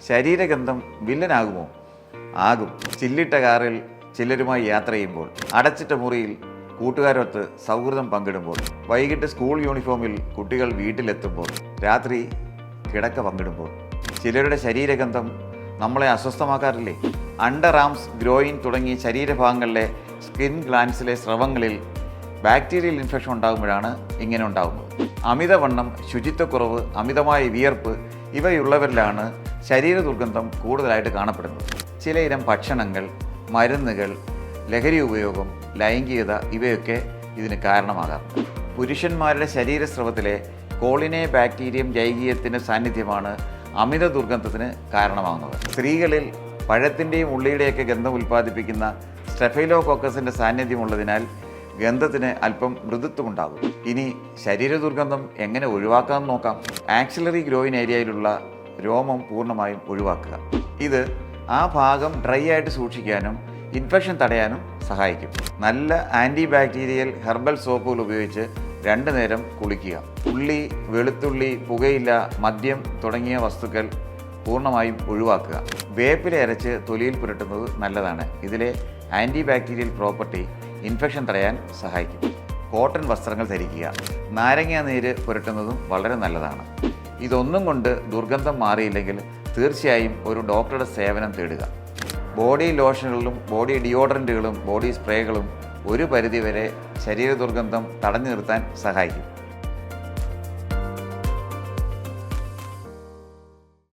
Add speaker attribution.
Speaker 1: ശരീരഗന്ധം വില്ലനാകുമോ? ആകും. ചില്ലിട്ട കാറിൽ ചിലരുമായി യാത്ര ചെയ്യുമ്പോൾ, അടച്ചിട്ട മുറിയിൽ കൂട്ടുകാരൊത്ത് സൗഹൃദം പങ്കിടുമ്പോൾ, വൈകിട്ട് സ്കൂൾ യൂണിഫോമിൽ കുട്ടികൾ വീട്ടിലെത്തുമ്പോൾ, രാത്രി കിടക്ക പങ്കിടുമ്പോൾ ചിലരുടെ ശരീരഗന്ധം നമ്മളെ അസ്വസ്ഥമാക്കാറില്ലേ? അണ്ടർ ആംസ്, ഗ്രോയിൻ തുടങ്ങിയ ശരീരഭാഗങ്ങളിലെ സ്കിൻ ഗ്ലാൻസിലെ സ്രവങ്ങളിൽ ബാക്ടീരിയൽ ഇൻഫെക്ഷൻ ഉണ്ടാകുമ്പോഴാണ് ഇങ്ങനെ ഉണ്ടാകുന്നത്. അമിതവണ്ണം, ശുചിത്വക്കുറവ്, അമിതമായ വിയർപ്പ് ഇവയുള്ളവരിലാണ് ശരീര ദുർഗന്ധം കൂടുതലായിട്ട് കാണപ്പെടുന്നത്. ചിലയിനം ഭക്ഷണങ്ങൾ, മരുന്നുകൾ, ലഹരി ഉപയോഗം, ലൈംഗികത ഇവയൊക്കെ ഇതിന് കാരണമാകാറുണ്ട്. പുരുഷന്മാരുടെ ശരീരസ്രവത്തിലെ കോളിനെ ബാക്ടീരിയം ജൈകീയത്തിൻ്റെ സാന്നിധ്യമാണ് അമിത ദുർഗന്ധത്തിന് കാരണമാകുന്നത്. സ്ത്രീകളിൽ പഴത്തിൻ്റെയും ഉള്ളിയുടെയൊക്കെ ഗന്ധം ഉൽപ്പാദിപ്പിക്കുന്ന സ്റ്റെഫൈലോകോക്കസിൻ്റെ സാന്നിധ്യമുള്ളതിനാൽ ഗന്ധത്തിന് അല്പം മൃദുത്വമുണ്ടാകും. ഇനി ശരീര ദുർഗന്ധം എങ്ങനെ ഒഴിവാക്കാമെന്ന് നോക്കാം. ആക്സിലറി ഗ്രോയിൻ ഏരിയയിലുള്ള രോമം പൂർണ്ണമായും ഒഴിവാക്കുക. ഇത് ആ ഭാഗം ഡ്രൈ ആയിട്ട് സൂക്ഷിക്കാനും ഇൻഫെക്ഷൻ തടയാനും സഹായിക്കും. നല്ല ആൻറ്റി ബാക്ടീരിയൽ ഹെർബൽ സോപ്പുകൾ ഉപയോഗിച്ച് 2 നേരം കുളിക്കുക. ഉള്ളി, വെളുത്തുള്ളി, പുകയില, മദ്യം തുടങ്ങിയ വസ്തുക്കൾ പൂർണ്ണമായും ഒഴിവാക്കുക. വേപ്പില അരച്ച് തൊലിയിൽ പുരട്ടുന്നത് നല്ലതാണ്. ഇതിലെ ആൻറ്റി ബാക്ടീരിയൽ പ്രോപ്പർട്ടി ഇൻഫെക്ഷൻ തടയാൻ സഹായിക്കും. കോട്ടൺ വസ്ത്രങ്ങൾ ധരിക്കുക. നാരങ്ങ നീര് പുരട്ടുന്നതും വളരെ നല്ലതാണ്. ഇതൊന്നും കൊണ്ട് ദുർഗന്ധം മാറിയില്ലെങ്കിൽ തീർച്ചയായും ഒരു ഡോക്ടറുടെ സേവനം തേടുക. ബോഡി ലോഷനുകളും ബോഡി ഡിയോഡറൻറ്റുകളും ബോഡി സ്പ്രേകളും ഒരു പരിധിവരെ ശരീര ദുർഗന്ധം തടഞ്ഞു നിർത്താൻ സഹായിക്കും.